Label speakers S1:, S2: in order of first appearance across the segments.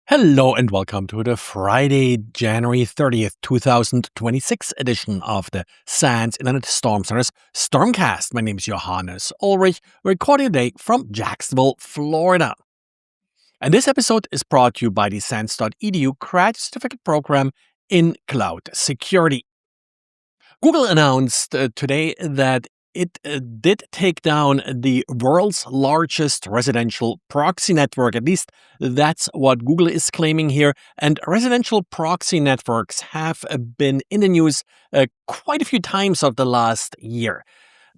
S1: Hello and welcome to the Friday, January 30th, 2026 edition of the SANS Internet Storm Center's Stormcast. My name is Johannes Ulrich, recording today from Jacksonville, Florida. And this episode is brought to you by the SANS.edu Graduate Certificate Program in Cloud Security. Google announced today that it did take down the world's largest residential proxy network. At least that's what Google is claiming here. And residential proxy networks have been in the news quite a few times of the last year.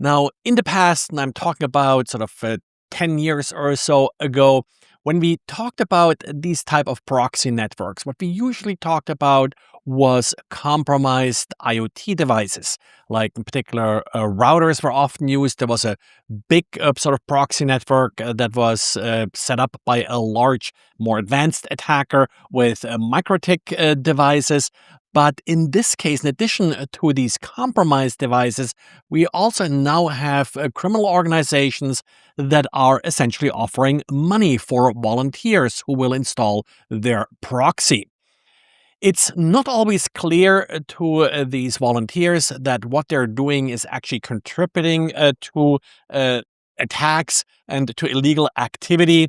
S1: Now, in the past, and I'm talking about sort of 10 years or so ago, when we talked about these type of proxy networks, what we usually talked about was compromised IoT devices. Like in particular, routers were often used. There was a big sort of proxy network that was set up by a large, more advanced attacker with MikroTik devices. But in this case, in addition to these compromised devices, we also now have criminal organizations that are essentially offering money for volunteers who will install their proxy. It's not always clear to these volunteers that what they're doing is actually contributing to attacks and to illegal activity.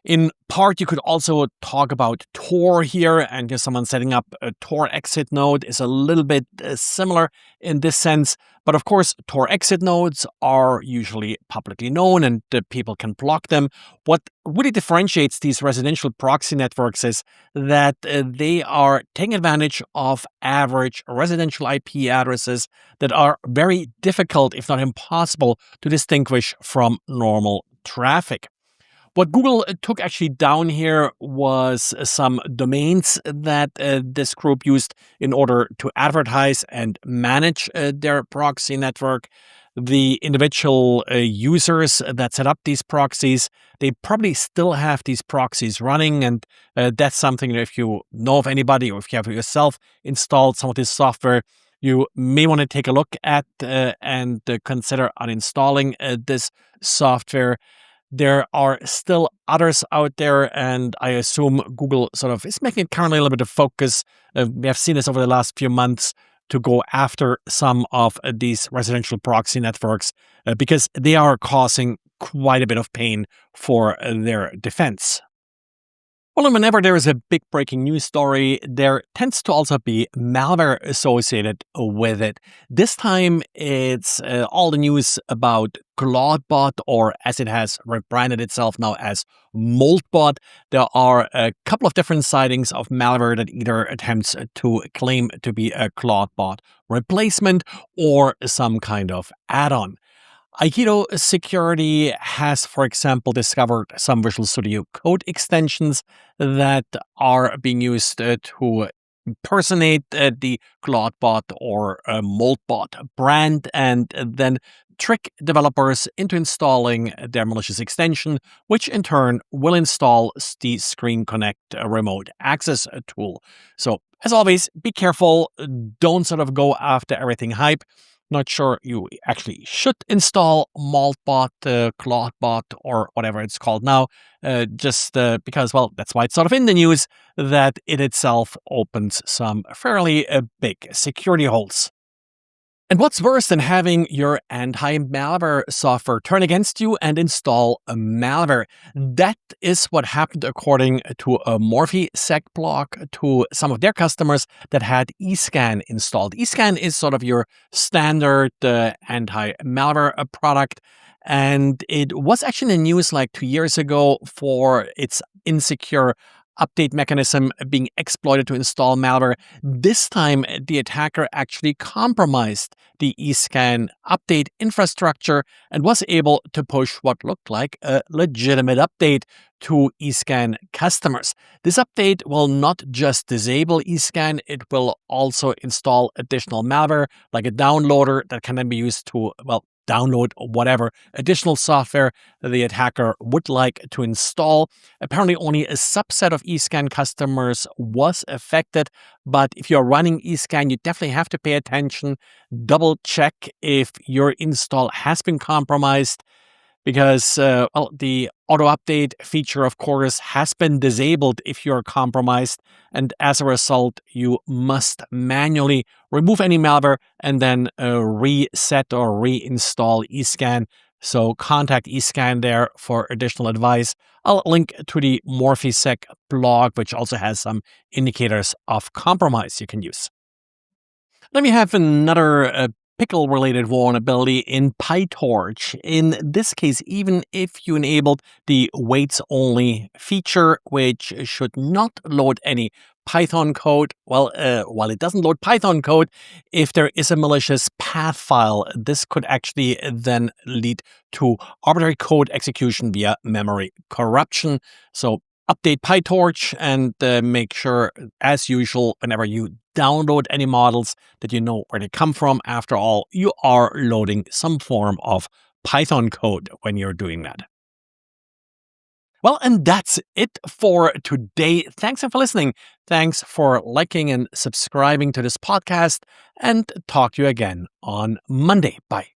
S1: In part, you could also talk about Tor here, and someone setting up a Tor exit node is a little bit similar in this sense. But of course, Tor exit nodes are usually publicly known and people can block them. What really differentiates these residential proxy networks is that they are taking advantage of average residential IP addresses that are very difficult, if not impossible, to distinguish from normal traffic. What Google took actually down here was some domains that this group used in order to advertise and manage their proxy network. The individual users that set up these proxies, they probably still have these proxies running. And that's something that if you know of anybody or if you have yourself installed some of this software, you may want to take a look at and consider uninstalling this software. There are still others out there, and I assume Google sort of is making it currently a little bit of focus. We have seen this over the last few months to go after some of these residential proxy networks because they are causing quite a bit of pain for their defense. Well, and whenever there is a big breaking news story, there tends to also be malware associated with it. This time, it's all the news about Clawdbot, or as it has rebranded itself now as Moltbot. There are a couple of different sightings of malware that either attempts to claim to be a Clawdbot replacement or some kind of add-on. IPIDEA Security has, for example, discovered some Visual Studio Code extensions that are being used to impersonate the Clowdbot or Moltbot brand and then trick developers into installing their malicious extension, which in turn will install the ScreenConnect remote access tool. So, as always, be careful. Don't sort of go after everything hype. Not sure you actually should install Moltbot, Clawdbot, or whatever it's called now, just because, well, that's why it's sort of in the news that it itself opens some fairly big security holes. And what's worse than having your anti-malware software turn against you and install a malware? That is what happened according to a MorphySec blog to some of their customers that had eScan installed. eScan is sort of your standard anti-malware product. And it was actually in the news like 2 years ago for its insecure update mechanism being exploited to install malware. This time, the attacker actually compromised the eScan update infrastructure and was able to push what looked like a legitimate update to eScan customers. This update will not just disable eScan, it will also install additional malware, like a downloader that can then be used to, well, download whatever additional software the attacker would like to install. Apparently, only a subset of eScan customers was affected, but if you're running eScan, you definitely have to pay attention. Double check if your install has been compromised. because the auto update feature, of course, has been disabled if you're compromised. And as a result, you must manually remove any malware and then reset or reinstall eScan. So contact eScan there for additional advice. I'll link to the MorphiSec blog, which also has some indicators of compromise you can use. Then we have another pickle-related vulnerability in PyTorch. In this case, even if you enabled the waits-only feature, which should not load any Python code, while it doesn't load Python code, if there is a malicious path file, this could actually then lead to arbitrary code execution via memory corruption. So update PyTorch and make sure, as usual, whenever you download any models, that you know where they come from. After all, you are loading some form of Python code when you're doing that. Well, and that's it for today. Thanks for listening. Thanks for liking and subscribing to this podcast, and talk to you again on Monday. Bye.